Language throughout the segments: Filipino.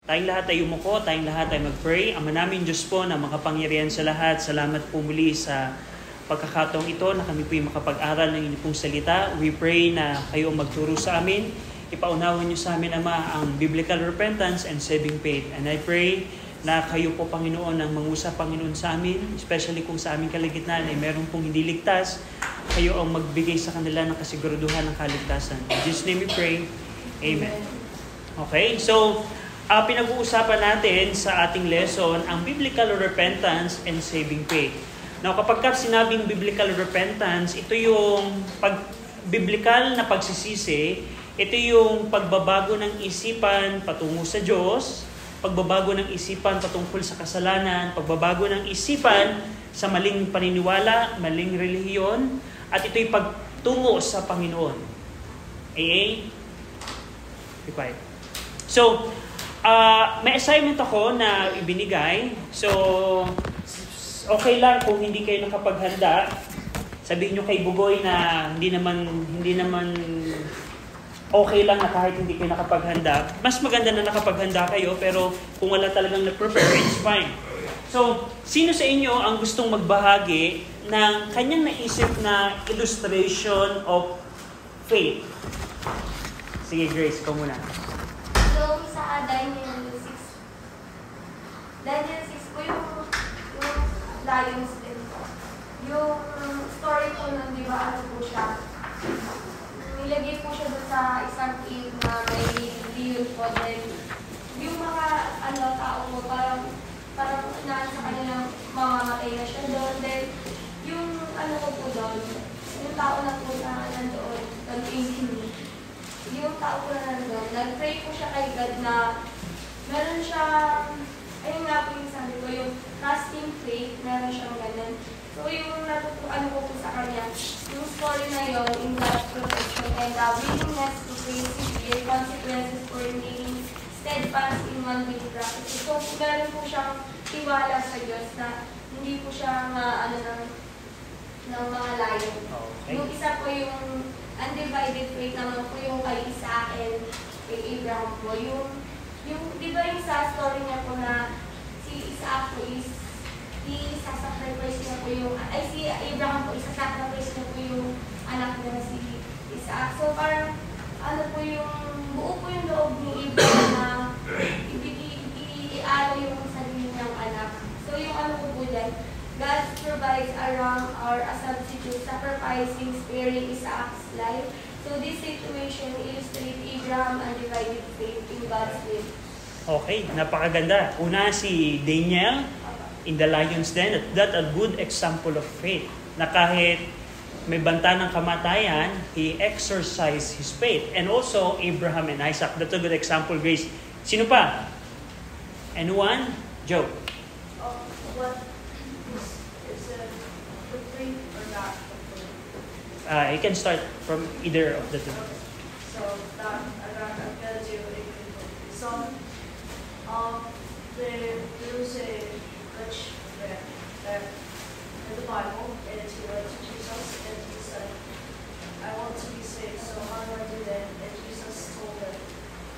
Tayong lahat ay umuko, tayong lahat ay mag-pray. Ama namin Diyos po na makapangyarihan sa lahat, salamat po muli sa pagkakataong ito na kami po yung makapag-aral ng inyong pong salita. We pray na kayo magturo sa amin. Ipaunawa niyo sa amin, Ama, ang biblical repentance and saving faith. And I pray na kayo po, Panginoon, ang mangusap, Panginoon, sa amin, especially kung sa aming kaligitnaan ay meron pong hindi ligtas, kayo ang magbigay sa kanila ng kasiguraduhan ng kaligtasan. In Jesus' name we pray. Amen. Okay, so pinag-uusapan natin sa ating lesson ang biblical repentance and saving faith. Now, kapag sinabing biblical repentance, ito yung biblical na pagsisisi, ito yung pagbabago ng isipan patungo sa Diyos, pagbabago ng isipan patungkol sa kasalanan, pagbabago ng isipan sa maling paniniwala, maling relihiyon, at ito'y pagtungo sa Panginoon. AA? Be quiet. So, may assignment ako na ibinigay. So, okay lang kung hindi kayo nakapaghanda. Sabihin nyo kay Bugoy na hindi naman okay lang na kahit hindi kayo nakapaghanda. Mas maganda na nakapaghanda kayo, pero kung wala talagang nag-prepare, it's fine. So, sino sa inyo ang gustong magbahagi ng kanyang naisip na illustration of faith? Sige, Grace, ikaw muna. So, sa Daniel 6 po yung Lions din po. Yung story po nun, di ba, ano po siya? Nilagay po siya doon sa isang cave na may leon po. Then, yung mga tao po, parang naan sa kanilang mamamatay na siya doon. Then, yung po doon, yung tao na po na nandoon, yung tao po na nandoon, nag-pray po siya kay God na meron siyang, ayun nga po yung sabi ko, yung trusting faith, meron siyang ganun. So yung natutuan ko po sa kanya, yung story na yun, in God's protection and the willingness to face severe consequences for remaining steadfast in one way practice. So meron po siyang tiwala sa Diyos na hindi po siya ng mga layo. Okay. Yung isa po yung undivided faith naman po yung kay Isaac and kay Abraham po. Yung di ba yung sa story niya po na si Isaac po is isasacrifice niya po yung, si Abraham po isasacrifice niya po yung anak niya na si Isaac. So parang po yung buo po yung loob ni Abraham na i-ano yung sarili niyang anak. So yung po po dyan, God provides a ram or a substitute, sacrificing, sparing Isaac's life. So this situation illustrates Abraham undivided faith in God's will. Okay, napakaganda. Una si Daniel in the lion's den. That's a good example of faith. Na kahit may banta ng kamatayan, he exercised his faith. And also Abraham and Isaac. That's a good example, Grace. Sino pa? Anyone? Joe. What is it complete or not complete? You can start from either of the two. So that I'm gonna do it. So there was a rich man that in the Bible, and he went to Jesus and he said, "I want to be saved. So how do I do that?" And Jesus told him,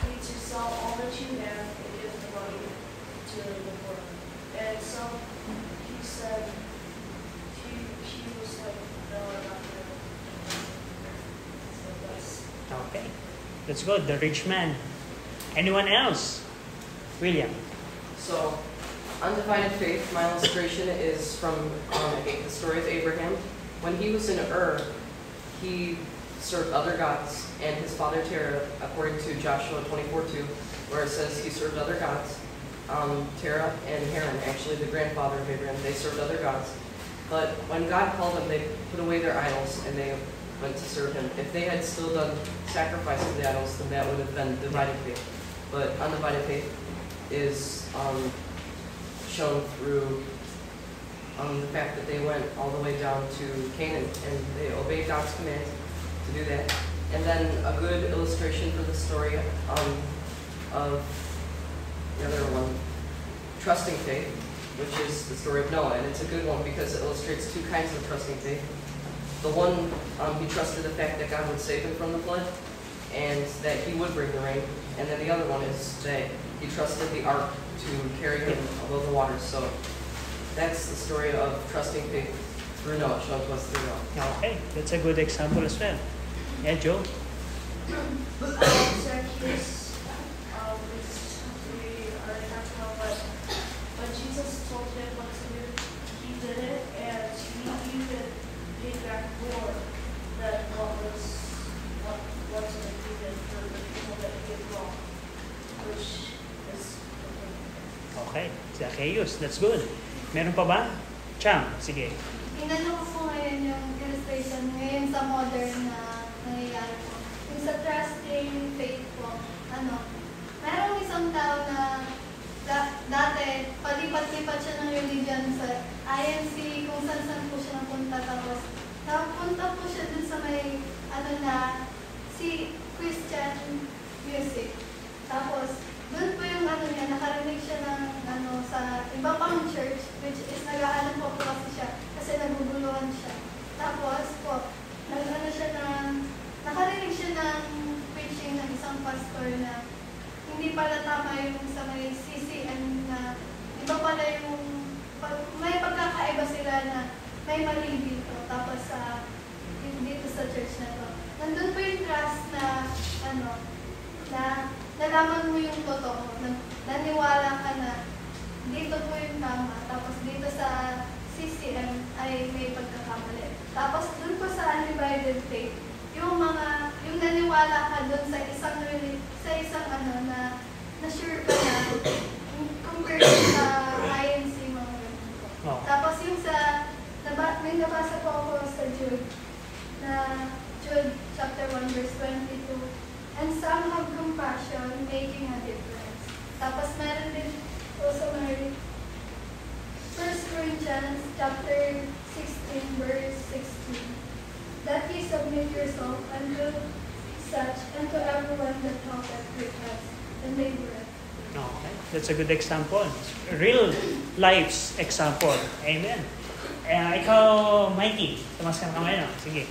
"You need to sell all that you have and give the money to the poor." And so he said, he was like, "No, I'm not going to." So that's. Okay. Let's go. The rich man. Anyone else? William. So, undivided faith, my illustration is from the story of Abraham. When he was in Ur, he served other gods, and his father Terah, according to Joshua 24:2, where it says he served other gods. Terah and Haran, actually the grandfather of Abraham, they served other gods. But when God called them, they put away their idols and they went to serve him. If they had still done sacrifice of the idols, then that would have been divided faith. But undivided faith is shown through the fact that they went all the way down to Canaan and they obeyed God's command to do that. And then a good illustration for the story of the other one, trusting faith, which is the story of Noah. And it's a good one because it illustrates two kinds of trusting faith. The one, he trusted the fact that God would save him from the flood and that he would bring the rain. And then the other one is that he trusted the ark to carry him above the waters. So that's the story of trusting faith through Noah, shown to us through Noah. Okay, that's a good example as well. Yeah, Joe? Zacchaeus, we already talked about, but when Jesus told him what to do, he did it, and he even paid back more than what he did for the people that he did wrong, which is Okay, Zacchaeus, that's good. Meron pa ba? Cham, sige. Inano ko po ngayon yung illustration ngayon sa modern na nangyayari po. Yung sa trusting faith po, merong isang tao na dati palipat-lipat siya ng religion sa INC, kung saan-saan po siya napunta. Tapos napunta po siya dun sa may, si Christian music. Tapos, doon po yung niya, nakarinig siya ng sa iba pang church, which is nag-aalam po kasi siya, kasi naguguluhan siya. Tapos po, nakarinig siya ng preaching ng isang pastor na hindi pala tama yung sa may CCM na iba pala yung, may pagkakaiba sila na may mali dito. Tapos dito sa church na to. Nandun po yung trust na, na nalaman mo yung totoo, naniwala ka na dito po yung tama, tapos dito sa CCM ay may pagkakamali. Tapos dun po sa undivided faith, yung naniwala ka dun sa isang na sure ka na compared sa INC mga ganun po. Oh. Tapos yung may nabasa po ako sa Jude, Jude chapter 1 verse 22, and some have compassion, making a difference. Tapos meron din also may 1 Corinthians chapter 16 verse 16, that ye submit yourself unto such and to everyone that talketh with us and laboreth. Okay, that's a good example. Real life's example. Amen. Ikaw, Mikey, tumas ka na kamay, no? Sige.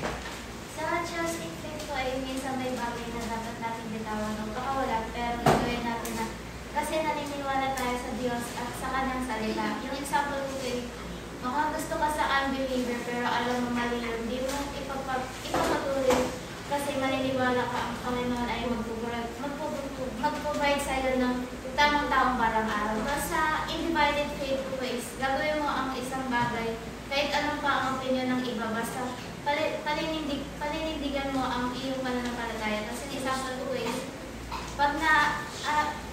Sa trusting faith po ay minsan may bagay na dapat natin bitawan o pakawalan, pero gagawin natin na kasi naniniwala tayo sa Diyos at sa Kanyang salita. Yung example ko ay, mukhang gusto ka sa unbeliever pero alam mo mali yun, hindi mo ipapatuloy kasi maniniwala ka ang Panginoon ay mag-provide sa'yo ng tamang-tamang parang-araw. Sa undivided faith ko is, gagawin mo ang isang bagay kahit anong pa ang opinion ng iba, basta paninindigan mo ang iyong pananampalataya. Kasi example ko is,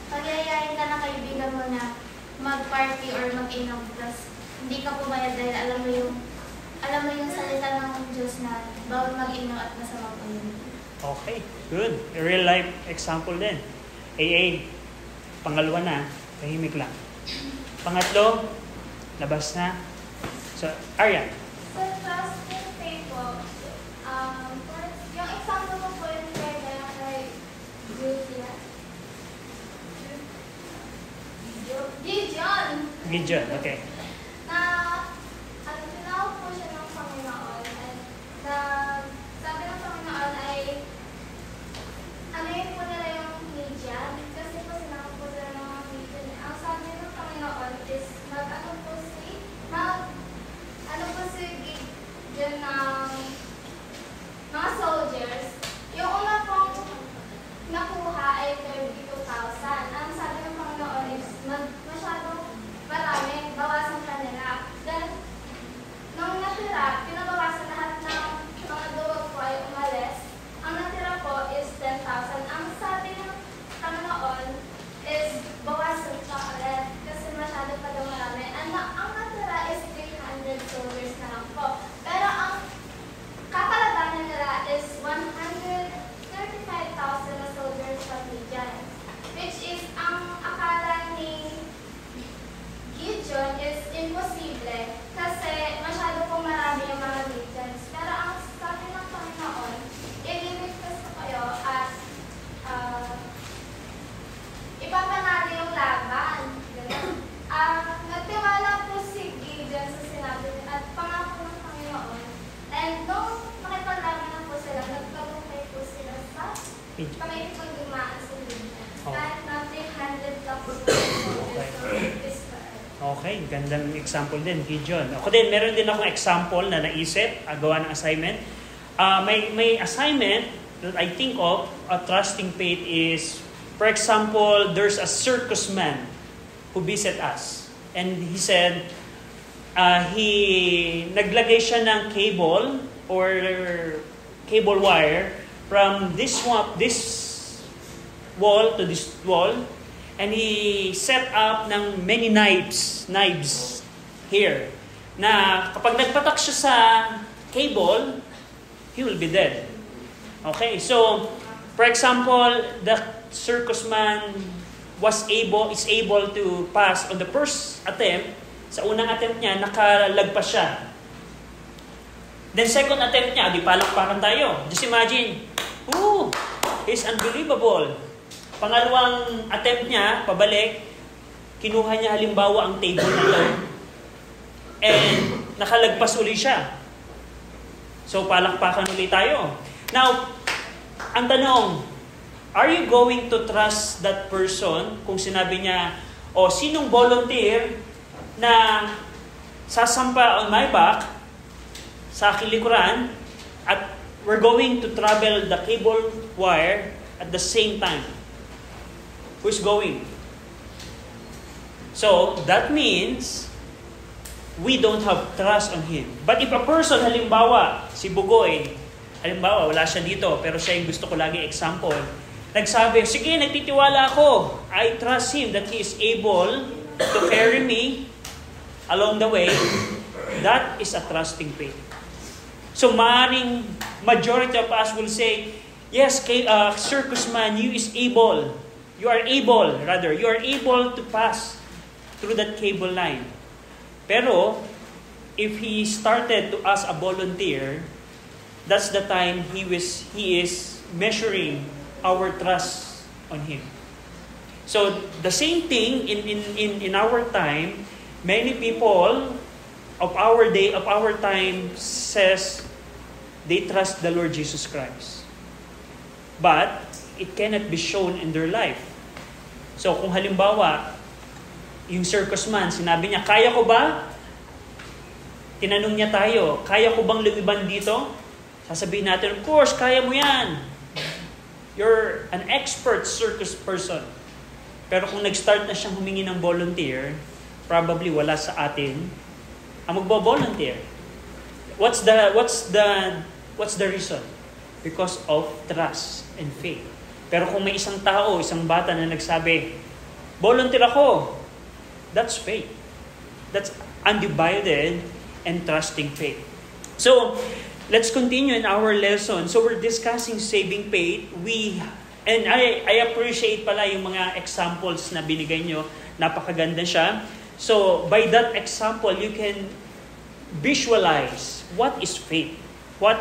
pagyayayin ka na kaibigan mo na mag-party or mag-inom, plus hindi ka pumayag dahil alam mo yung salita ng Diyos na bawal mag-inom at masama po yun. Okay, good. A real life example din. AA, pangalawa na, tahimik lang. Pangatlo, labas na. So, Aryan. Sa trusting faith po, yung example ko po yung kay Gideon, okay. Na tinawag po siya ng Panginoon at sabi ng Panginoon ay yun po nila yung Midian kasi po sinawag po sila ng mga Midian. Ang sabi ng Panginoon is Gideon ng mga soldiers. Yung una pong nakuha ay 32,000. Ang sabi ng Panginoon is masyadong marami, bawasan Okay, gandang example din, Gideon. Ako din, meron din akong example na naisip, gawa ng assignment. May assignment that I think of, a trusting faith is, for example, there's a circus man who visit us. And he said, naglagay siya ng cable or cable wire from this wall to this wall, and he set up ng many knives here, na kapag nagpatak siya sa cable, he will be dead. Okay, so for example, the circus man is able to pass on the first attempt. Sa unang attempt niya, nakalagpas siya. Then second attempt niya, di palakpakan tayo. Just imagine, he's unbelievable. Pangalawang attempt niya, pabalik, kinuha niya halimbawa ang table na ito, and nakalagpas uli siya. So palakpakan ulit tayo. Now, ang tanong, are you going to trust that person kung sinabi niya, sinong volunteer na sasampa on my back, sa aking likuran, at we're going to travel the cable wire at the same time? Who's going? So, that means we don't have trust on him. But if a person, halimbawa, si Bugoy, halimbawa, wala siya dito, pero siya yung gusto ko lagi example, nagsabi, sige, nagtitiwala ako. I trust him that he is able to carry me along the way. That is a trusting faith. So, maaaring majority of us will say, yes, circus man, you are able to pass through that cable line. Pero, if he started to ask a volunteer, that's the time he is measuring our trust on him. So, the same thing in our time, many people of our day, of our time, says they trust the Lord Jesus Christ. But, it cannot be shown in their life. So, kung halimbawa, yung circus man, sinabi niya, kaya ko ba? Tinanong niya tayo, kaya ko bang lumiban dito? Sasabihin natin, of course, kaya mo yan. You're an expert circus person. Pero kung nag-start na siyang humingi ng volunteer, probably wala sa atin ang magbo-volunteer. What's the reason? Because of trust and faith. Pero kung may isang tao, isang bata na nagsabi, volunteer ako, that's faith. That's undivided and trusting faith. So, let's continue in our lesson. So, we're discussing saving faith. I appreciate pala yung mga examples na binigay nyo. Napakaganda siya. So, by that example, you can visualize what is faith. What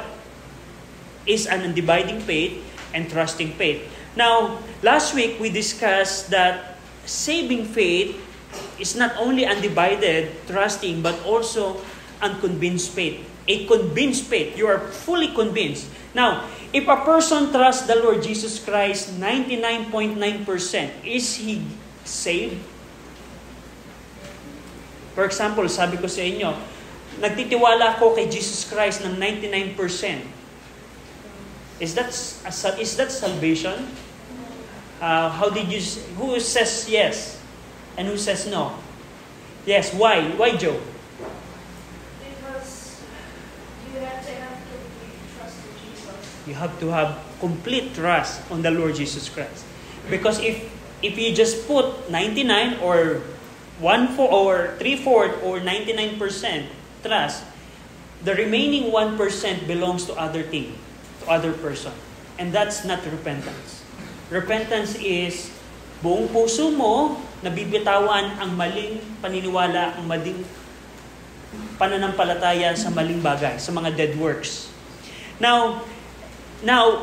is an undividing faith and trusting faith. Now, last week we discussed that saving faith is not only undivided, trusting, but also unconvinced faith. A convinced faith. You are fully convinced. Now, if a person trusts the Lord Jesus Christ 99.9%, is he saved? For example, sabi ko sa inyo, nagtitiwala ako kay Jesus Christ ng 99%. Is that salvation? Who says yes? And who says no? Yes, why? Why, Joe? Because you have to have complete trust in Jesus. You have to have complete trust on the Lord Jesus Christ. Because if you just put 99 or 1/4 or 3/4 or 99% trust, the remaining 1% belongs to other thing, to other person. And that's not repentance. Repentance is buong puso mo nabibitawan ang maling paniniwala, ang maling pananampalataya sa maling bagay, sa mga dead works. Now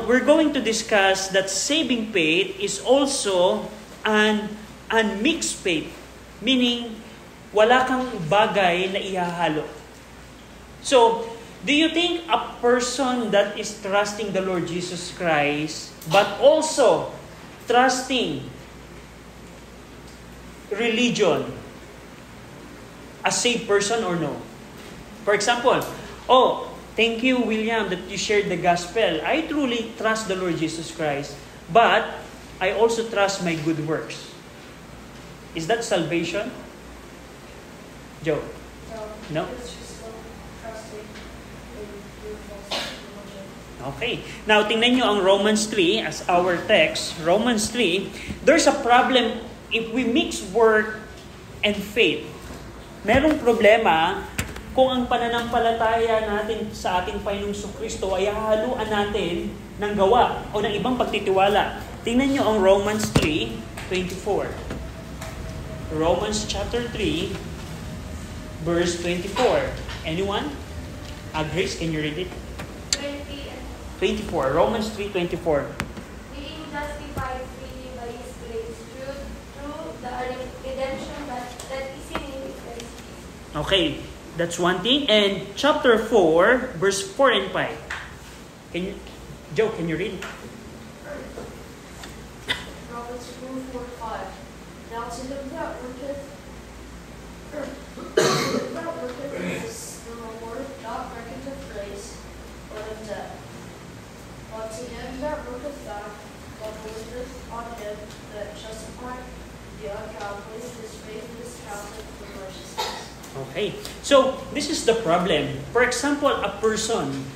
we're going to discuss that saving faith is also an unmixed faith. Meaning, wala kang bagay na ihahalo. So, do you think a person that is trusting the Lord Jesus Christ, but also trusting religion, a saved person or no? For example, oh, thank you, William, that you shared the gospel. I truly trust the Lord Jesus Christ, but I also trust my good works. Is that salvation? Joe? No? It's just trusting in your false religion. Okay. Now, tingnan nyo ang Romans 3 as our text. Romans 3, there's a problem if we mix work and faith. Merong problema kung ang pananampalataya natin sa ating Panginoong Kristo ay hahaluan natin ng gawa o ng ibang pagtitiwala. Tingnan nyo ang Romans 3:24. Romans chapter 3, verse 24. Anyone? Grace, can you read it? 24. Romans 3:24. Being justified freely by His grace through the redemption that is in Him with Christ Jesus. Okay, that's one thing. And chapter 4, verse 4 and 5. Joe, can you read? Romans 4:5. Now to him that worketh is the reward not reckoned of grace, but of debt. But to him that worketh not, but believeth on him that justifieth the ungodly, his faith is counted for righteousness. Okay. So, this is the problem. For example, a person,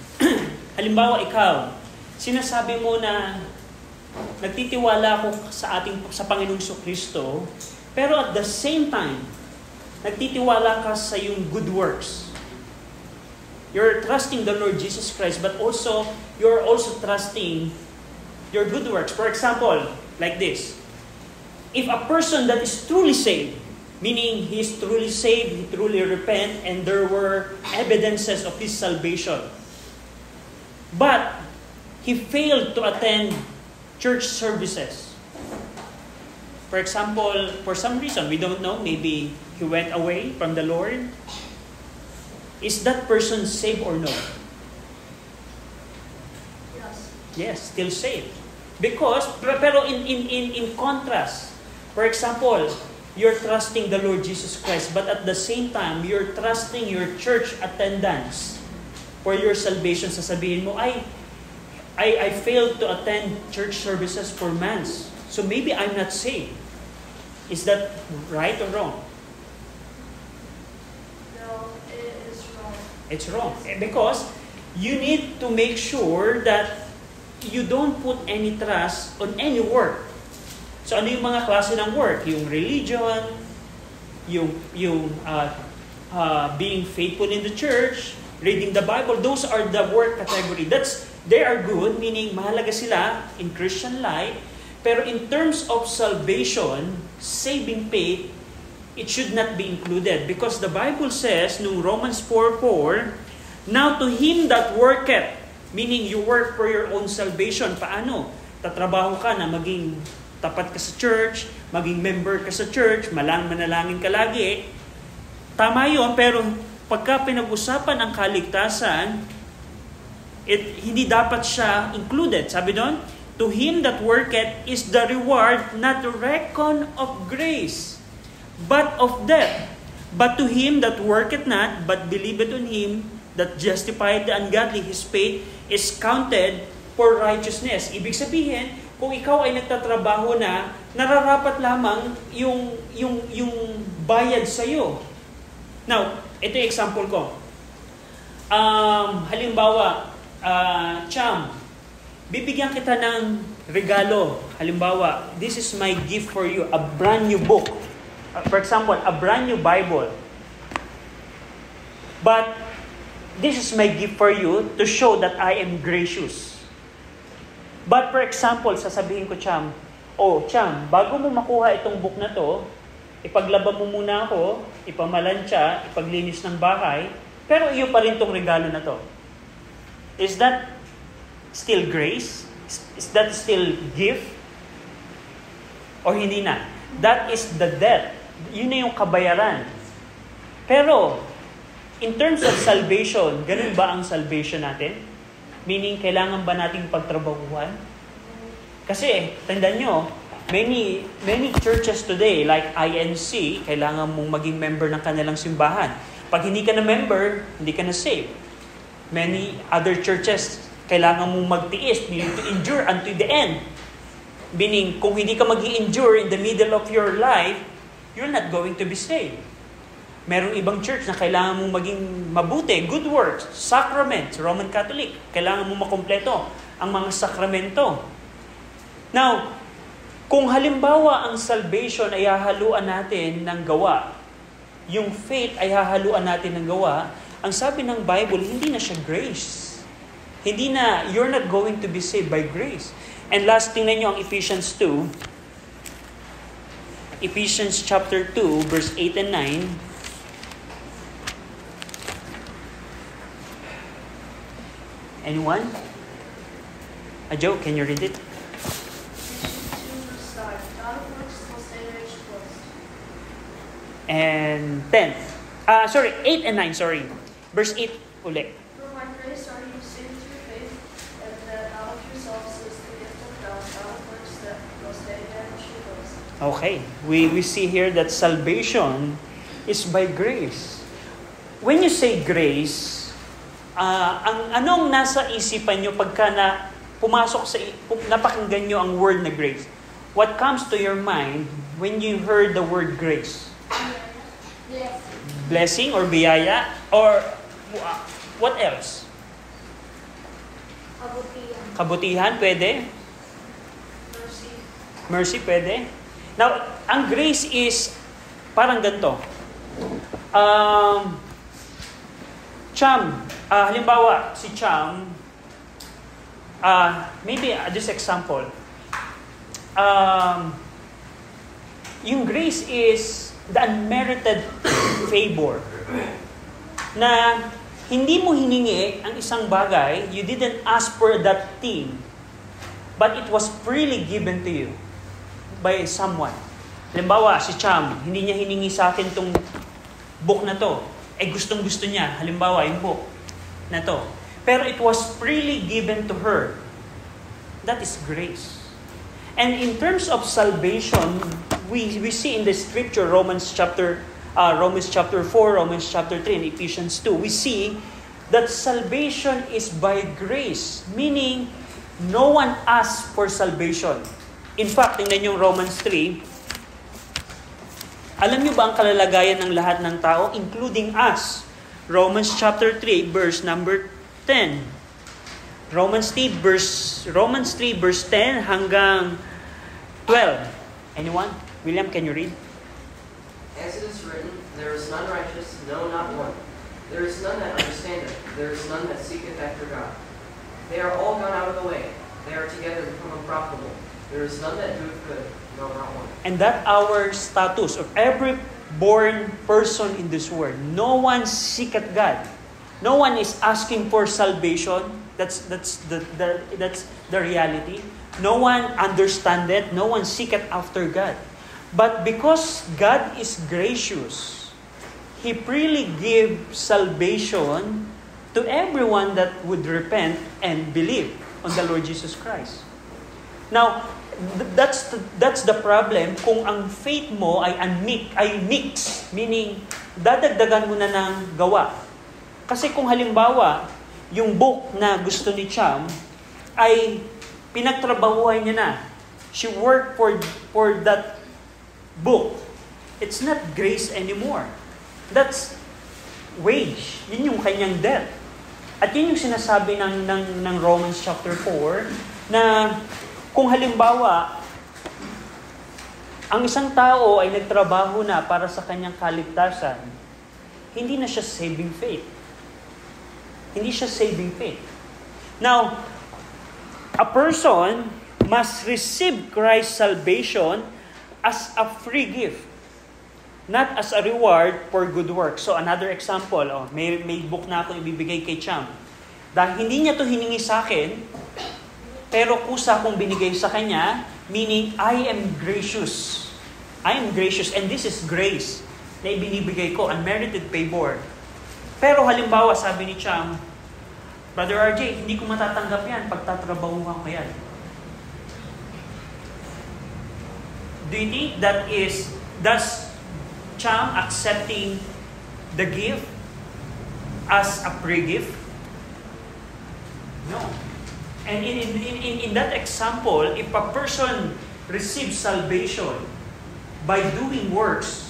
halimbawa ikaw, sinasabi mo na nagtitiwala ako sa Panginoong Kristo, pero at the same time, nagtitiwala ka sa iyong good works. You're trusting the Lord Jesus Christ, but also, you're also trusting your good works. For example, like this. If a person that is truly saved, meaning he is truly saved, he truly repent, and there were evidences of his salvation, but he failed to attend church services. For example, for some reason, we don't know, maybe he went away from the Lord. Is that person saved or no? Yes. Yes, still saved. Because, pero in contrast, for example, you're trusting the Lord Jesus Christ, but at the same time, you're trusting your church attendance for your salvation. Sasabihin mo, I failed to attend church services for months, so maybe I'm not saved. Is that right or wrong? No, it is wrong. It's wrong. Because you need to make sure that you don't put any trust on any work. So ano yung mga klase ng work? Yung religion, yung being faithful in the church, reading the Bible, those are the work category. They are good, meaning mahalaga sila in Christian life. Pero in terms of salvation, saving faith, it should not be included. Because the Bible says, no Romans 4:4, now to him that worketh, meaning you work for your own salvation. Paano? Tatrabaho ka na maging tapat ka sa church, maging member ka sa church, manalangin ka lagi. Tama yun, pero pagka pinag-usapan ang kaligtasan, hindi dapat siya included. Sabi doon, to him that worketh is the reward not reckoned of grace, but of death. But to him that worketh not, but believeth on him that justifieth the ungodly, his faith is counted for righteousness. Ibig sabihin, kung ikaw ay nagtatrabaho na, nararapat lamang yung bayad sa'yo. Now, ito yung example ko. Halimbawa, Cham, bibigyan kita ng regalo. Halimbawa, this is my gift for you, a brand new book. For example, a brand new Bible. But, this is my gift for you to show that I am gracious. But for example, sasabihin ko, Cham, Cham, bago mo makuha itong book na to, ipaglaban mo muna ako, ipamalansya, ipaglinis ng bahay, pero iyo pa rin tong regalo na to. Is that still grace? Is that still gift? O hindi na? That is the debt. Yun na yung kabayaran. Pero, in terms of salvation, ganun ba ang salvation natin? Meaning, kailangan ba nating pagtrabahuhan? Kasi, tandaan nyo, Many churches today, like INC, kailangan mong maging member ng kanilang simbahan. Pag hindi ka na member, hindi ka na saved. Many other churches, kailangan mong magtiis, you need to endure unto the end. Meaning, kung hindi ka mag-i-endure in the middle of your life, you're not going to be saved. Merong ibang church na kailangan mong maging mabuti, good works, sacrament, Roman Catholic, kailangan mong makompleto ang mga sakramento. Now, kung halimbawa ang salvation ay hahaluan natin ng gawa, yung faith ay hahaluan natin ng gawa, ang sabi ng Bible, hindi na siya grace. Hindi na, you're not going to be saved by grace. And last, tingnan nyo ang Ephesians 2. Ephesians chapter 2, verse 8 and 9. Anyone? Joe, can you read it? And 10. 8 and 9, sorry. Verse 8 uli. For by grace are you saved through faith, and that out of yourselves is the gift of God, not of works, that must any man should boast. Okay. We see here that salvation is by grace. When you say grace, anong nasa isipan nyo pagka napakinggan nyo ang word na grace? What comes to your mind when you heard the word grace? Yes. Blessing or biyaya? Or what else? Kabutihan. Kabutihan, pwede? Mercy. Mercy, pwede? Now, ang grace is parang ganito. Cham, halimbawa, si Cham, maybe this example, yung grace is the unmerited favor na hindi mo hiningi ang isang bagay, you didn't ask for that thing, but it was freely given to you by someone. Halimbawa, si Cham, hindi niya hiningi sa akin tong book na to. Gustong-gusto niya. Halimbawa, yung book na to. Pero it was freely given to her. That is grace. And in terms of salvation, we see in the scripture, Romans chapter 4, Romans chapter 3, and Ephesians 2, we see that salvation is by grace. Meaning, no one asks for salvation. In fact, tingnan yung Romans 3, alam niyo ba ang kalalagayan ng lahat ng tao, including us? Romans chapter 3, verse number 10. Romans 3, verse 10 hanggang 12. Anyone? William, can you read? As it is written, there is none righteous, no, not one. There is none that understandeth, there is none that seeketh after God. They are all gone out of the way. They are together become unprofitable. There is none that doeth good, no, not one. And that our status of every born person in this world. No one seeketh God. No one is asking for salvation. That's the reality. No one understandeth. No one seeketh after God. But because God is gracious, He freely gives salvation to everyone that would repent and believe on the Lord Jesus Christ. Now, that's the problem kung ang faith mo ay mix, meaning dadagdagan mo na ng gawa. Kasi kung halimbawa, yung book na gusto ni Cham ay pinagtrabahuhan niya na. She worked for that book. It's not grace anymore. That's wage. Yun yung kanyang debt. At yun yung sinasabi ng Romans chapter 4 na kung halimbawa, ang isang tao ay nagtrabaho na para sa kanyang kaligtasan, hindi na siya saving faith. Hindi siya saving faith. Now, a person must receive Christ's salvation as a free gift, not as a reward for good work. So, another example, may book na akong ibibigay kay Cham. Dahil hindi niya to hiningi sa akin, pero kusa akong binigay sa kanya, meaning, I am gracious. I am gracious, and this is grace na ibinibigay ko, unmerited favor. Pero halimbawa, sabi ni Cham, Brother RJ, hindi ko matatanggap yan, pagtatrabahuhan ko yan. Do you think does Cham accepting the gift as a pre-gift? No. And in that example, if a person receives salvation by doing works,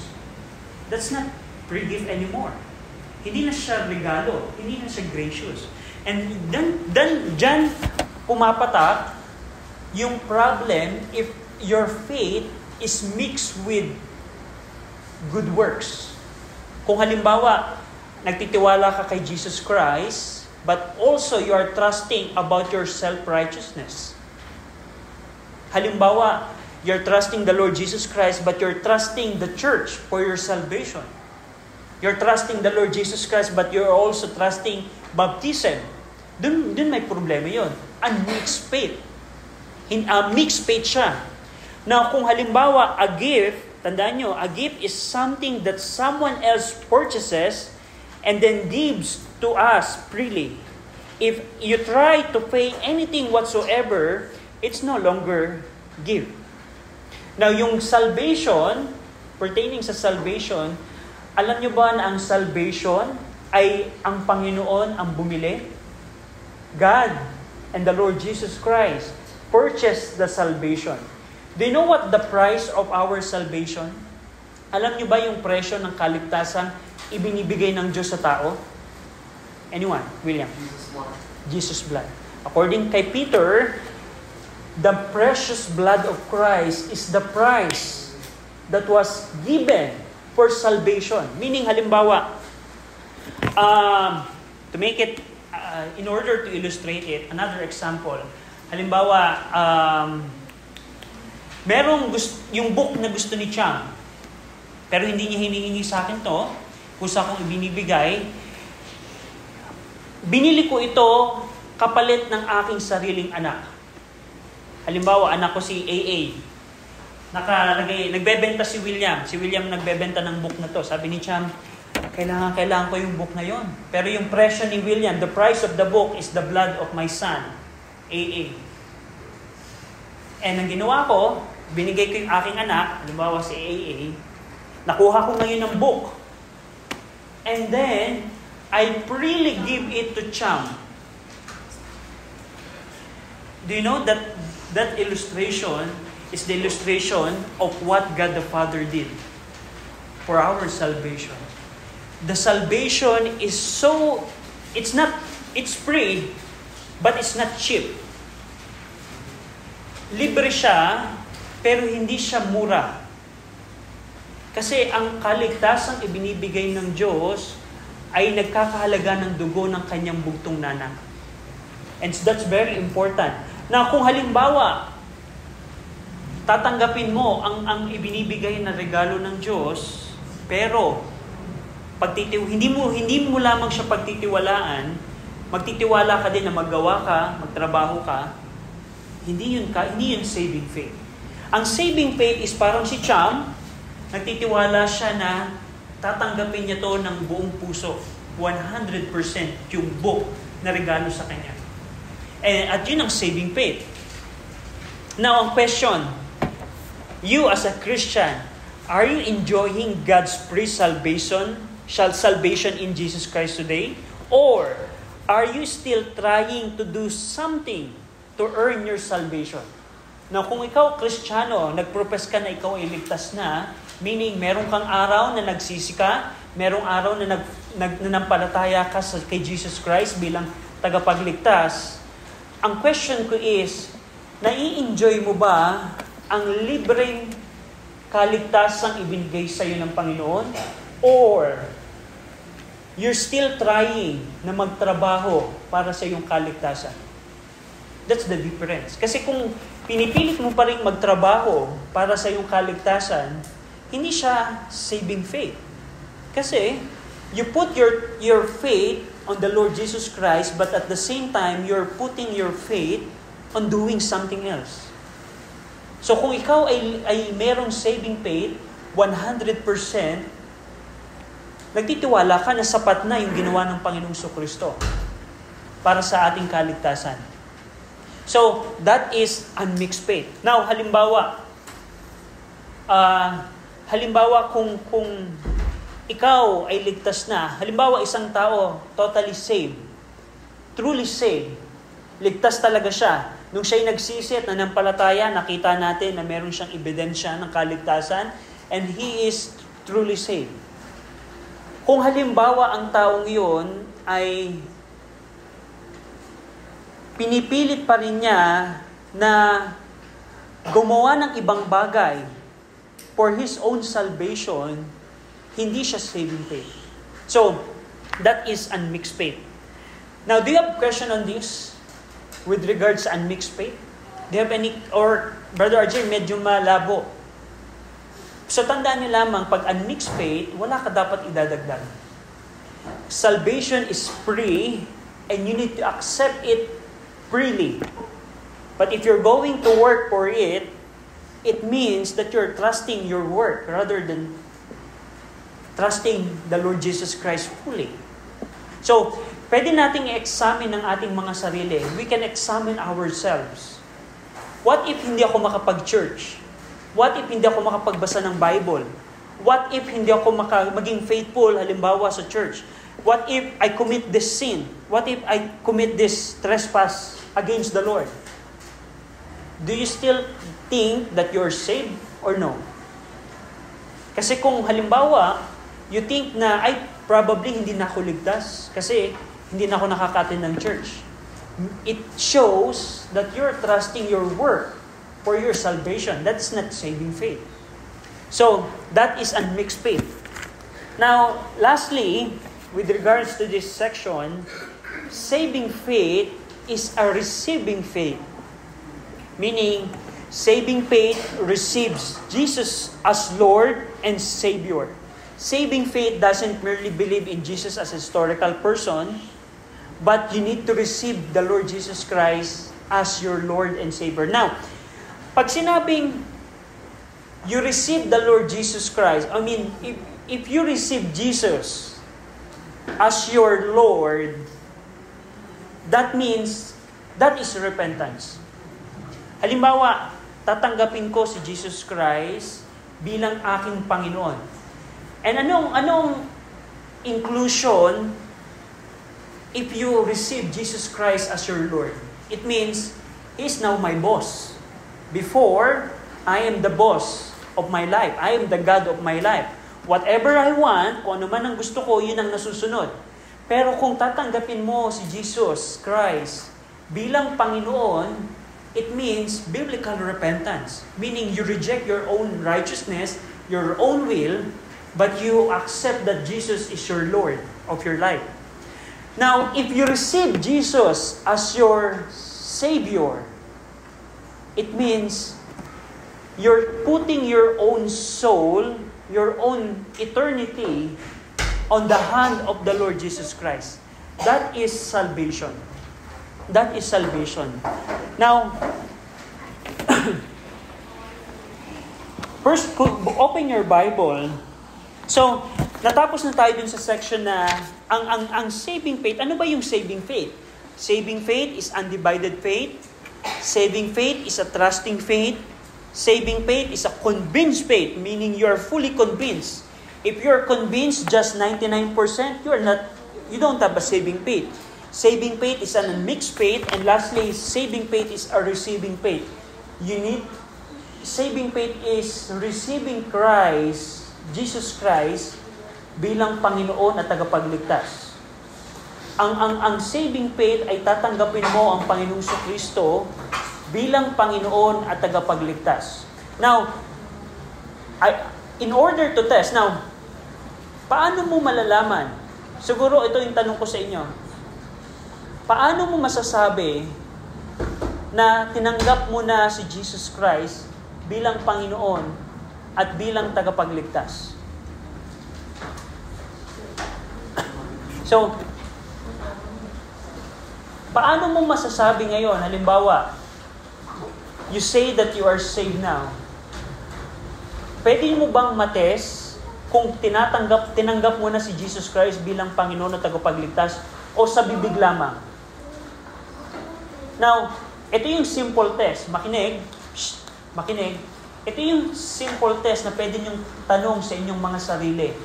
that's not pre-gift anymore. Hindi na siya regalo, hindi na siya gracious. And then dyan pumapatak yung problem if your faith is mixed with good works. Kung halimbawa, nagtitiwala ka kay Jesus Christ, but also you are trusting about your self-righteousness. Halimbawa, you're trusting the Lord Jesus Christ, but you're trusting the church for your salvation. You're trusting the Lord Jesus Christ, but you're also trusting baptism. Dun may problema yun. Unmixed faith. Mixed faith siya. Now, kung halimbawa, a gift, tandaan nyo, a gift is something that someone else purchases and then gives to us freely. If you try to pay anything whatsoever, it's no longer gift. Now, yung salvation, pertaining sa salvation, alam nyo ba na ang salvation ay ang Panginoon ang bumili? God and the Lord Jesus Christ purchased the salvation. Do you know what the price of our salvation? Alam nyo ba yung presyo ng kaligtasan ibinibigay ng Diyos sa tao? Anyone? William? Jesus' blood. According kay Peter, the precious blood of Christ is the price that was given for salvation. Meaning, halimbawa, to make it, in order to illustrate it, another example, halimbawa, merong yung book na gusto ni Cham, pero hindi niya hinihingi sa akin to, kusa kong ibinibigay, binili ko ito kapalit ng aking sariling anak. Halimbawa, anak ko si AA. Nagbebenta si William. Si William nagbebenta ng book na to. Sabi ni Cham, kailangan ko yung book na yon. Pero yung presyo ni William, the price of the book is the blood of my son, AA. And ang ginawa ko, binigay ko yung aking anak, halimbawa si AA, nakuha ko ngayon ng book. And then, I freely give it to Cham. Do you know that illustration is the illustration of what God the Father did for our salvation? The salvation is it's free, but it's not cheap. Libre siya, pero hindi siya mura. Kasi ang kaligtasang ibinibigay ng Diyos ay nagkakahalaga ng dugo ng kanyang bugtong nanak. And that's very important. Na kung halimbawa, tatanggapin mo ang ibinibigay na regalo ng Diyos, pero hindi mo lamang siya pagtitiwalaan, magtitiwala ka din na maggawa ka, magtrabaho ka, hindi yun saving faith. Ang saving faith is parang si Cham, nagtitiwala siya na tatanggapin niya to ng buong puso, 100% yung book na regalo sa kanya. At yun ang saving faith. Now, ang question, you as a Christian, are you enjoying God's free salvation in Jesus Christ today? Or are you still trying to do something to earn your salvation? Now, kung ikaw, Kristiyano, nagprofess ka na ikaw ay ligtas na, meaning meron kang araw na nagsisi ka, merong araw na nanampalataya ka kay Jesus Christ bilang tagapagligtas, ang question ko is, nai-enjoy mo ba ang libreng kaligtasang ibinigay sa iyo ng Panginoon? Or you're still trying na magtrabaho para sa iyong kaligtasan? That's the difference. Kasi kung pinipilit mo pa rin magtrabaho para sa iyong kaligtasan, hindi siya saving faith. Kasi you put your faith on the Lord Jesus Christ, but at the same time, you're putting your faith on doing something else. So kung ikaw ay merong saving faith, 100%, nagtitiwala ka na sapat na yung ginawa ng Panginoong Kristo para sa ating kaligtasan. So, that is unmixed faith. Now, halimbawa, halimbawa kung ikaw ay ligtas na, halimbawa isang tao totally saved, truly saved, ligtas talaga siya. Nung siya'y nagsisi at nanampalataya, nakita natin na meron siyang ebidensya ng kaligtasan and he is truly saved. Kung halimbawa ang taong iyon ay pinipilit pa rin niya na gumawa ng ibang bagay for his own salvation, hindi siya saving faith. So, that is unmixed faith. Now, do you have a question on this with regards sa unmixed faith? Do you have any, or Brother RJ, medyo malabo. So, tandaan niyo lamang, pag unmixed faith, wala ka dapat idadagdag. Salvation is free and you need to accept it freely. But if you're going to work for it, it means that you're trusting your work rather than trusting the Lord Jesus Christ fully. So, pwede nating i-examine ang ating mga sarili. We can examine ourselves. What if hindi ako makapag-church? What if hindi ako makapagbasa ng Bible? What if hindi ako maging faithful, halimbawa sa church? What if I commit this sin? What if I commit this trespass against the Lord? Do you still think that you're saved or no? Kasi kung halimbawa, you think na, ay, probably hindi na ako ligtas kasi hindi na ako nakaka-attend ng church. It shows that you're trusting your work for your salvation. That's not saving faith. So, that is unmixed faith. Now, lastly, with regards to this section, saving faith is a receiving faith. Meaning, saving faith receives Jesus as Lord and Savior. Saving faith doesn't merely believe in Jesus as a historical person, but you need to receive the Lord Jesus Christ as your Lord and Savior. Now, pag sinabing you receive the Lord Jesus Christ, I mean, if you receive Jesus as your Lord, that means that is repentance. Halimbawa, tatanggapin ko si Jesus Christ bilang aking Panginoon. And anong inclusion if you receive Jesus Christ as your Lord? It means, He is now my boss. Before, I am the boss of my life. I am the God of my life. Whatever I want, kung ano man ang gusto ko, yun ang nasusunod. Pero kung tatanggapin mo si Jesus Christ bilang Panginoon, it means biblical repentance. Meaning you reject your own righteousness, your own will, but you accept that Jesus is your Lord of your life. Now, if you receive Jesus as your Savior, it means you're putting your own soul, your own eternity on the hand of the Lord Jesus Christ. That is salvation. That is salvation. Now, first, open your Bible. So, natapos na tayo dun sa section na ang saving faith. Ano ba yung saving faith? Saving faith is undivided faith. Saving faith is a trusting faith. Saving faith is a convinced faith, meaning you are fully convinced. If you're convinced just 99%, you don't have a saving faith. Saving faith is an unmixed faith, and lastly, saving faith is a receiving faith. Saving faith is receiving Christ, Jesus Christ, bilang Panginoon at tagapagligtas. Ang saving faith ay tatanggapin mo ang Panginoong Kristo bilang Panginoon at tagapagligtas. Now, in order to test, paano mo malalaman? Siguro ito yung tanong ko sa inyo. Paano mo masasabi na tinanggap mo na si Jesus Christ bilang Panginoon at bilang tagapagligtas? So, paano mo masasabi ngayon, halimbawa, you say that you are saved now. Pwede mo bang matest kung tinanggap mo na si Jesus Christ bilang Panginoon at tagapagligtas o sa bibig lamang? Now, ito yung simple test. Makinig. Ito yung simple test na pwede niyong tanong sa inyong mga sarili.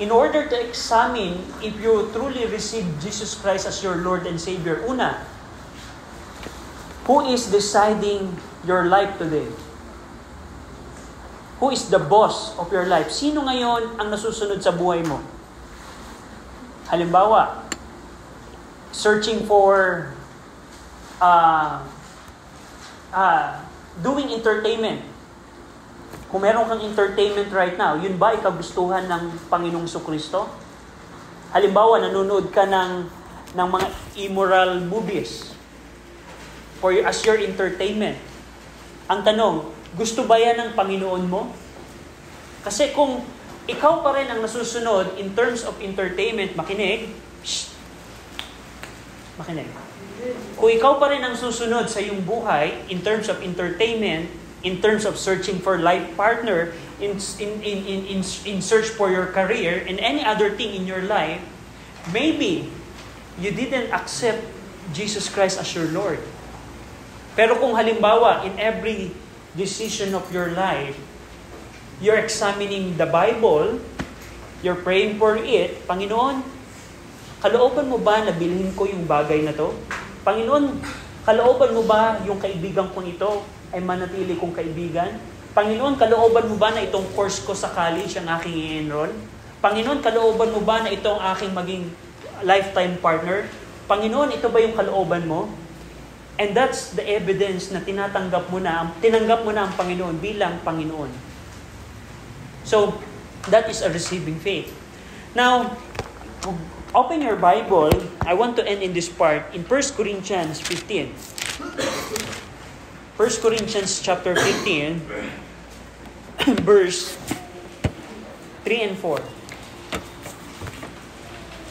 In order to examine if you truly receive Jesus Christ as your Lord and Savior, una, who is deciding your life today? Who is the boss of your life? Sino ngayon ang nasusunod sa buhay mo? Halimbawa, searching for doing entertainment. Kung meron kang entertainment right now, yun ba ikagustuhan ng Panginoong Jesucristo? Halimbawa, nanonood ka ng mga immoral movies as your entertainment. Ang tanong, gusto ba yan ng Panginoon mo? Kasi kung ikaw pa rin ang nasusunod in terms of entertainment, makinig. Kung ikaw pa rin ang susunod sa iyong buhay in terms of entertainment, in terms of searching for life partner, in search for your career, and any other thing in your life, maybe you didn't accept Jesus Christ as your Lord. Pero kung halimbawa, in every decision of your life, you're examining the Bible, you're praying for it, Panginoon, kalooban mo ba na bilhin ko yung bagay na to? Panginoon, kalooban mo ba yung kaibigan kong ito ay manatili kong kaibigan? Panginoon, kalooban mo ba na itong course ko sa college ang aking i-enroll? Panginoon, kalooban mo ba na itong aking maging lifetime partner? Panginoon, ito ba yung kalooban mo? And that's the evidence na tinanggap mo na ang Panginoon bilang Panginoon. So, that is a receiving faith. Now, open your Bible. I want to end in this part in 1 Corinthians 15. 1 Corinthians chapter 15, verse 3 and 4.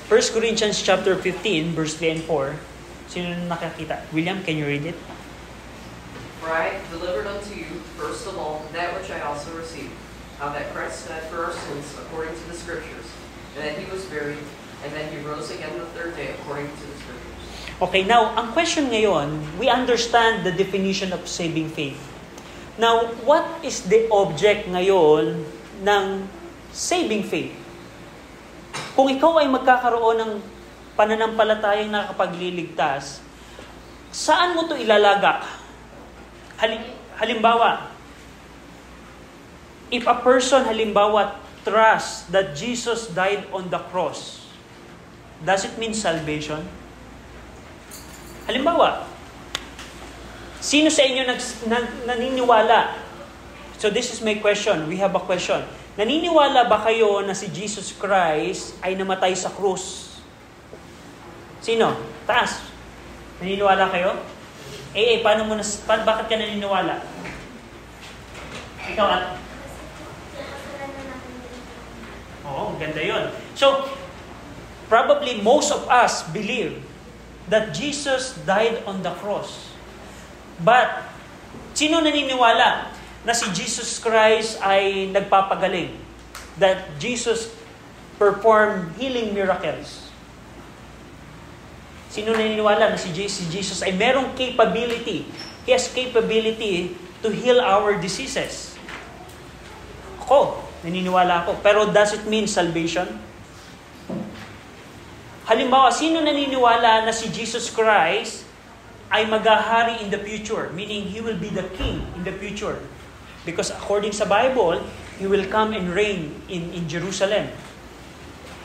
1 Corinthians chapter 15, verse 3 and 4. Sino nakakita? William, can you read it? For I delivered unto you, first of all, that which I also received, how that Christ died for our sins according to the Scriptures, and that he was buried, and that he rose again the third day according to the Scriptures. Okay, now, ang question ngayon, we understand the definition of saving faith. Now, what is the object ngayon ng saving faith? Kung ikaw ay magkakaroon ng pananampalatayang nakapagliligtas, saan mo ito ilalagak? Halimbawa, if a person, trusts that Jesus died on the cross, does it mean salvation? Halimbawa, sino sa inyo naniniwala? So this is my question. We have a question. Naniniwala ba kayo na si Jesus Christ ay namatay sa krus? Sino? Taas. Naniniwala kayo? Bakit ka naniniwala? Ikaw at? Oo, ganda yun. So, probably most of us believe that Jesus died on the cross. But, sino naniniwala na si Jesus Christ ay nagpapagaling? That Jesus performed healing miracles? Sino naniniwala na si Jesus ay merong capability? He has capability to heal our diseases. Ako, naniniwala ako. Pero does it mean salvation? Halimbawa, sino naniniwala na si Jesus Christ ay maghahari in the future? Meaning, He will be the King in the future. Because according sa Bible, He will come and reign in Jerusalem.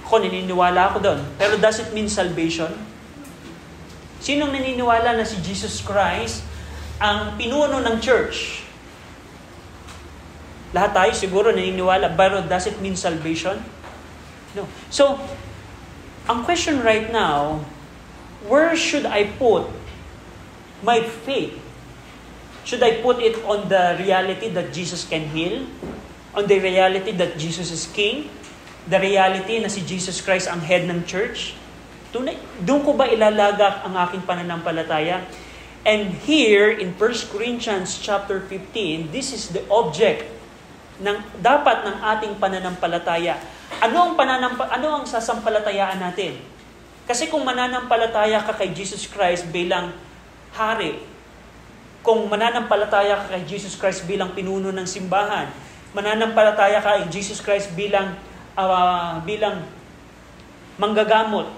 Ako, naniniwala ako doon. Pero does it mean salvation? Sinong naniniwala na si Jesus Christ ang pinuno ng church? Lahat tayo siguro naniniwala. Pero does it mean salvation? No. So, ang question right now, where should I put my faith? Should I put it on the reality that Jesus can heal? On the reality that Jesus is King? The reality na si Jesus Christ ang head ng church? Doon ko ba ilalagak ang aking pananampalataya? And here, in 1 Corinthians chapter 15, this is the object dapat ng ating pananampalataya. Ano ang sasampalatayaan natin? Kasi kung mananampalataya ka kay Jesus Christ bilang hari, kung mananampalataya ka kay Jesus Christ bilang pinuno ng simbahan, mananampalataya ka kay Jesus Christ bilang manggagamot,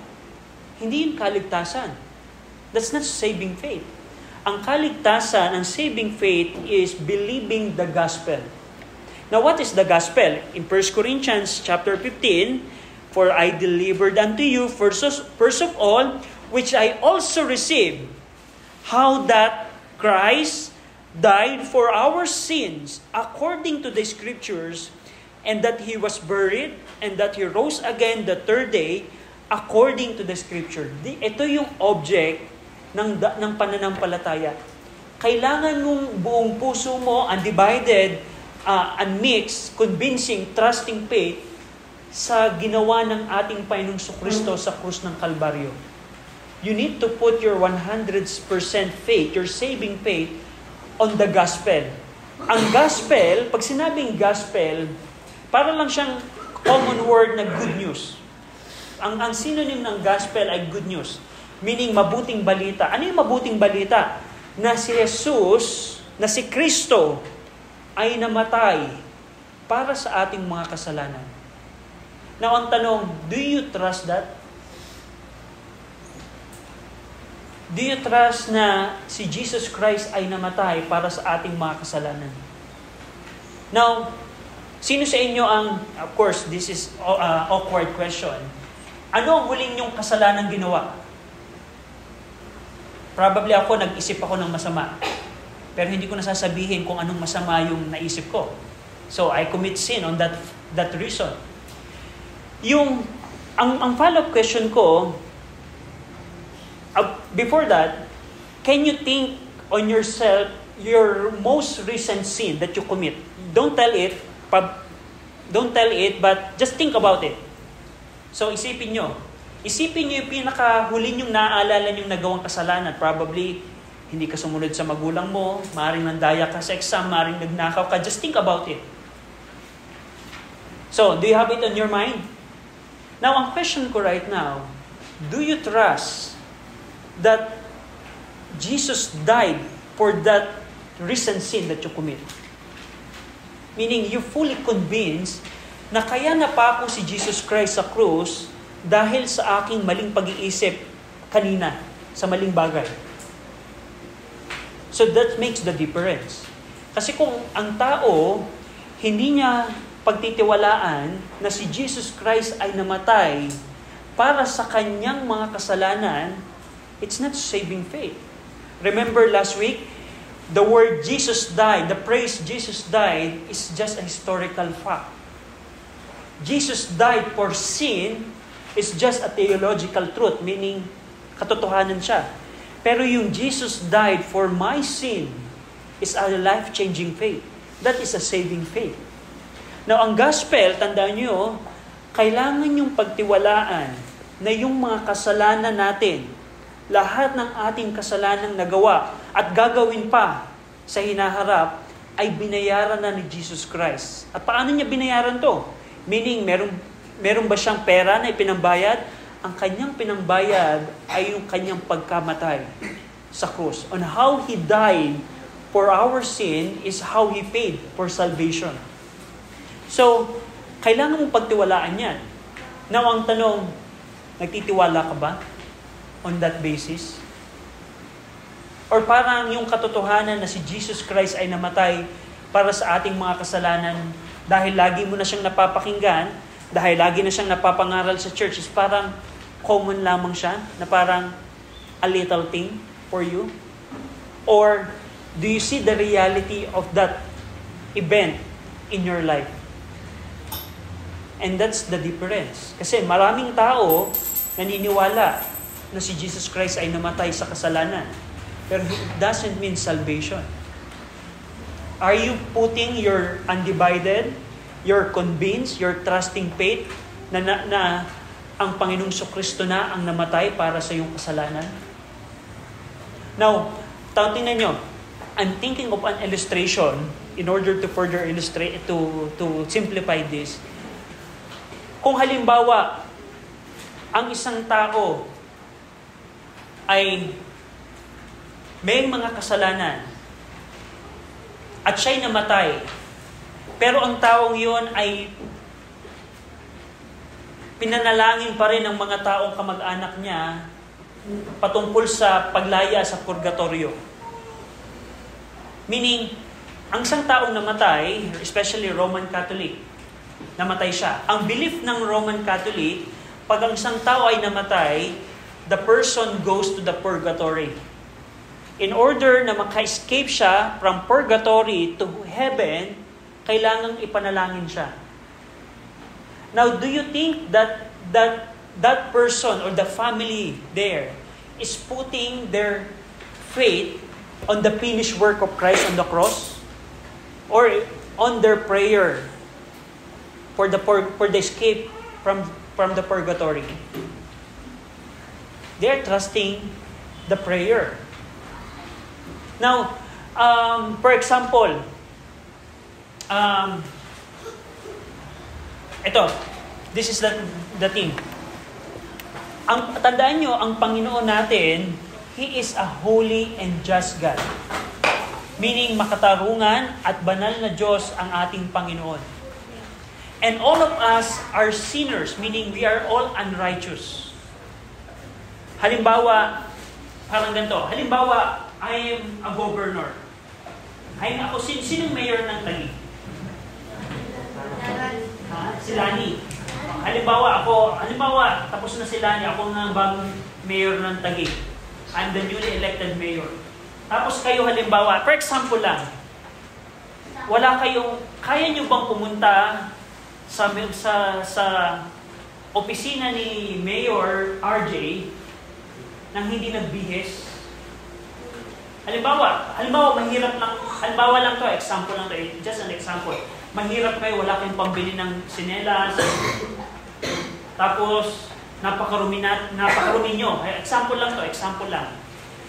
hindi yun kaligtasan. That's not saving faith. Ang kaligtasan, ang saving faith is believing the gospel. Now, what is the gospel? In 1 Corinthians chapter 15, "For I delivered unto you first of all, which I also received, how that Christ died for our sins according to the Scriptures, and that He was buried, and that He rose again the third day according to the Scripture." Ito yung object ng pananampalataya. Kailangan mong buong puso mo, undivided, unmixed, convincing, trusting faith sa ginawa ng ating Panginoong Kristo sa krus ng Kalbaryo. You need to put your 100% faith, your saving faith, on the gospel. Ang gospel, pag sinabing gospel, para lang siyang common word na good news. Ang synonym ng gospel ay good news. Meaning mabuting balita. Ano yung mabuting balita? Na si Jesus, na si Kristo, ay namatay para sa ating mga kasalanan. Now, ang tanong, do you trust that? Do you trust na si Jesus Christ ay namatay para sa ating mga kasalanan? Now, sino sa inyo ang, of course, this is awkward question. Ano ang huling niyong kasalanan ginawa? Probably ako, nag-isip ako ng masama. Pero hindi ko nasasabihin kung anong masama yung naisip ko. So, I commit sin on that reason. Ang follow-up question ko, before that, can you think on yourself your most recent sin that you commit? Don't tell it, but just think about it. So, isipin nyo yung pinakahuli yung naaalala yung nagawang kasalanan. Probably, hindi ka sumunod sa magulang mo, maaaring nandaya ka sa exam, maaaring nagnakaw ka. Just think about it. So, do you have it on your mind? Now, ang question ko right now, do you trust that Jesus died for that recent sin that you commit? Meaning, you fully convinced na kaya napako si Jesus Christ sa krus dahil sa aking maling pag-iisip kanina sa maling bagay. So that makes the difference. Kasi kung ang tao, hindi niya pagtitiwalaan na si Jesus Christ ay namatay para sa kanyang mga kasalanan, it's not saving faith. Remember last week, the word Jesus died, the phrase Jesus died is just a historical fact. Jesus died for sin is just a theological truth, meaning katotohanan siya. Pero yung Jesus died for my sin is a life-changing faith. That is a saving faith. Now, ang gospel, tandaan nyo, kailangan yung pagtiwalaan na yung mga kasalanan natin, lahat ng ating kasalanang nagawa at gagawin pa sa hinaharap, ay binayaran na ni Jesus Christ. At paano niya binayaran to? Meaning, meron ba siyang pera na ipinambayad? Ang kanyang pinambayad ay yung kanyang pagkamatay sa krus. On how He died for our sin is how He paid for salvation. So, kailangan mong pagtiwalaan yan. Now, ang tanong, nagtitiwala ka ba on that basis? Or parang yung katotohanan na si Jesus Christ ay namatay para sa ating mga kasalanan dahil lagi mo na siyang napapakinggan, dahil lagi na siyang napapangaral sa church, is parang common lamang siya, na parang a little thing for you? Or do you see the reality of that event in your life? And that's the difference. Kasi maraming tao naniniwala na si Jesus Christ ay namatay sa kasalanan. Pero it doesn't mean salvation. Are you putting your undivided, your convinced, your trusting faith na ang Panginoong Kristo na ang namatay para sa iyong kasalanan? Now, tingnan nyo, I'm thinking of an illustration in order to further illustrate, to simplify this. Kung halimbawa, ang isang tao ay may mga kasalanan, at siya'y namatay. Pero ang taong yun ay pinanalangin pa rin ng mga taong kamag-anak niya patungkol sa paglaya sa purgatorio. Meaning, ang isang taong namatay, especially Roman Catholic, namatay siya. Ang belief ng Roman Catholic, pag ang isang tao ay namatay, the person goes to the purgatory. In order na maka-escape siya from purgatory to heaven, kailangang ipanalangin siya. Now, do you think that person or the family there is putting their faith on the finished work of Christ on the cross? Or on their prayer for the escape from the purgatory? They are trusting the prayer. Now, for example, this is the thing. Tandaan nyo, ang Panginoon natin, He is a holy and just God. Meaning, makatarungan at banal na Diyos ang ating Panginoon. And all of us are sinners, meaning we are all unrighteous. Halimbawa, parang ganito. Halimbawa, I am a governor. Ako, sinong mayor ng Taguig? Si Lani. Halimbawa, tapos na si Lani, ako nga bagong mayor ng Taguig. I'm the newly elected mayor. Tapos kayo halimbawa, for example lang, kaya nyo bang pumunta sa opisina ni Mayor RJ nang hindi nagbihis? Halimbawa, mahirap lang, halimbawa lang to, example lang to, just an example. Mahirap kayo, wala kayong pambili ng sinelas, tapos napakarumi nyo. Example lang,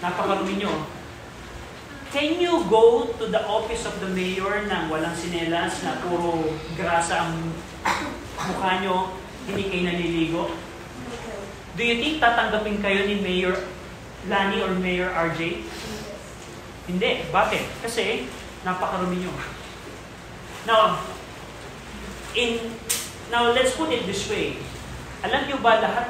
napakarumi nyo. Can you go to the office of the mayor nang walang sinelas, na puro grasa ang mukha nyo, hindi kayo naliligo? Do you think tatanggapin kayo ni Mayor Lani or Mayor RJ? Hindi. Bakit? Kasi napakarumi nyo. Now, let's put it this way. Alam nyo ba, lahat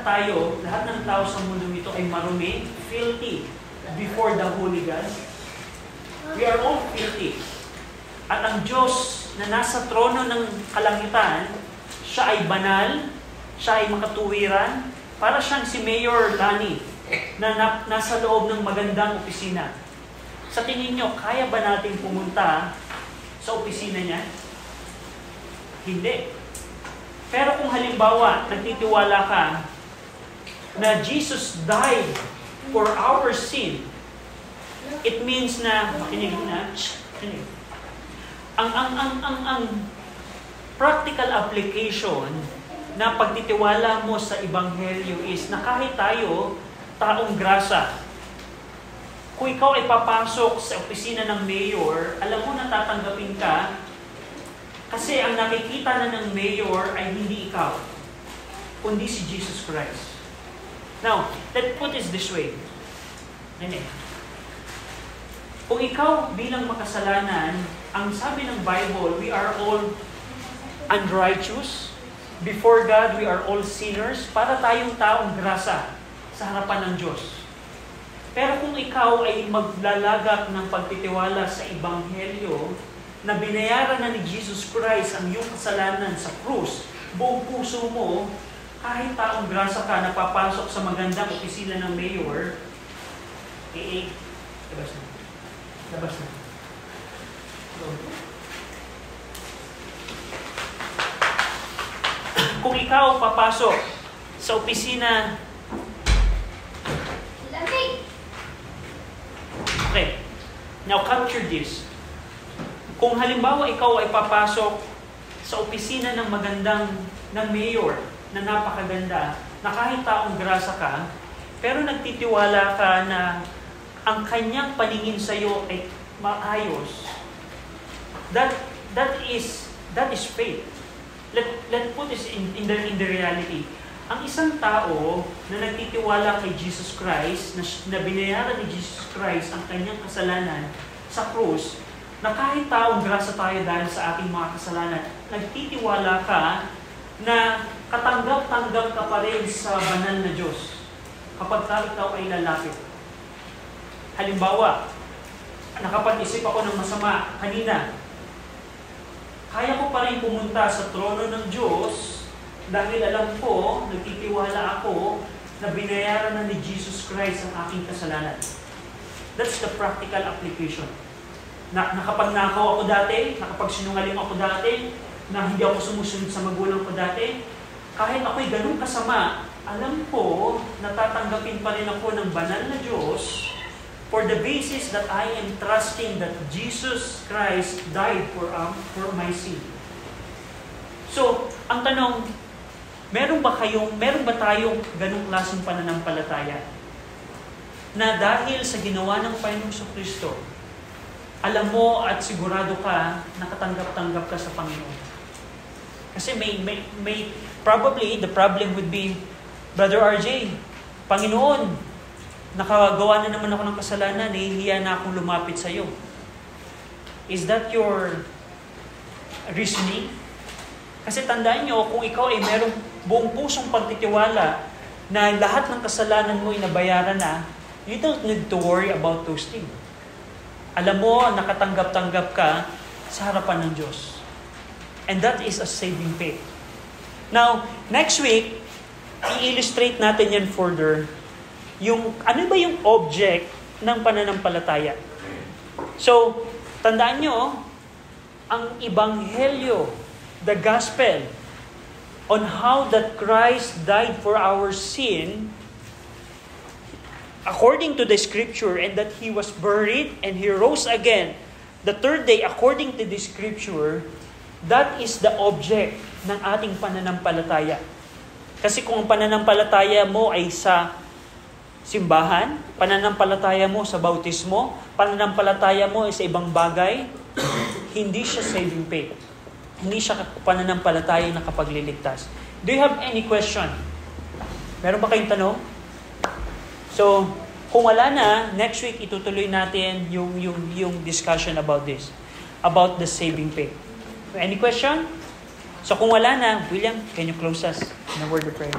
ng tao sa mundo ito ay marumi, filthy, before the Holy God? We are all filthy. At ang Diyos na nasa trono ng kalangitan, siya ay banal, siya ay makatuwiran, para siyang si Mayor Lani na nasa loob ng magandang opisina. Sa tingin nyo, kaya ba natin pumunta sa opisina niya? Hindi. Pero kung halimbawa, nagtitiwala ka na Jesus died for our sin, it means na, makinig na, ang practical application na pagtitiwala mo sa Ebanghelyo is na kahit tayo, taong grasa, kung ikaw ay papasok sa opisina ng mayor, alam mo na tatanggapin ka kasi ang nakikita na ng mayor ay hindi ikaw, kundi si Jesus Christ. Now, let's put it this way. Kung ikaw bilang makasalanan, ang sabi ng Bible, we are all unrighteous. Before God, we are all sinners. Para tayong taong grasa sa harapan ng Diyos. Pero kung ikaw ay maglalagak ng pagtitiwala sa Ebanghelyo, na binayaran na ni Jesus Christ ang iyong kasalanan sa krus, buong puso mo, kahit taong grasa ka, napapasok sa magandang opisina ng mayor, labas na. Kung ikaw papasok sa opisina, okay, now capture this. Kung halimbawa ikaw ay papasok sa opisina ng ng mayor na napakaganda, na kahit taong grasa ka, pero nagtitiwala ka na ang kanyang paningin sa iyo ay maayos, that is faith. Let's put this in the reality. Ang isang tao na nagtitiwala kay Jesus Christ, na binayaran ni Jesus Christ ang kanyang kasalanan sa krus, na kahit taong grasa tayo dahil sa ating mga kasalanan, nagtitiwala ka na katanggap-tanggap ka pa rin sa banal na Diyos kapag ikaw ay lalapit. Halimbawa, nakapag-isip ako ng masama kanina, kaya ko pa rin pumunta sa trono ng Diyos dahil alam ko, nagtitiwala ako na binayaran na ni Jesus Christ ang aking kasalanan. That's the practical application. Nakapagnakaw ako dati, nakapagsinungaling ako dati, na hindi ako sumusunod sa magulang ko dati, kahit ako'y ganun kasama, alam ko, natatanggapin pa rin ako ng banal na Diyos for the basis that I am trusting that Jesus Christ died for my sin. So, ang tanong, meron ba tayong ganung klaseng pananampalataya? Na dahil sa ginawa ng Panginoong Kristo, alam mo at sigurado ka, nakatanggap-tanggap ka sa Panginoon. Kasi may probably the problem would be, Brother RJ, Panginoon, nakagawa na naman ako ng kasalanan, nahihiya na akong lumapit sa iyo. Is that your reasoning? Kasi tandaan nyo, kung ikaw ay merong buong pusong pagtitiwala na lahat ng kasalanan mo ay nabayaran na, you don't need to worry about those things. Alam mo, nakatanggap-tanggap ka sa harapan ng Diyos. And that is a saving faith. Now, next week, i-illustrate natin yan further. Ano ba yung object ng pananampalataya? So, tandaan nyo, ang Ebanghelyo, the Gospel, on how that Christ died for our sin, according to the Scripture, and that He was buried and He rose again the third day according to the Scripture, that is the object ng ating pananampalataya. Kasi kung ang pananampalataya mo ay sa simbahan, pananampalataya mo sa bautismo, pananampalataya mo ay sa ibang bagay, hindi siya saving faith. Hindi siya pananampalataya na kapagliligtas. Do you have any question? Meron ba kayong tanong? So, kung wala na, next week itutuloy natin yung discussion about this, about the saving faith. Any question? So kung wala na, William, can you close us in a word of prayer?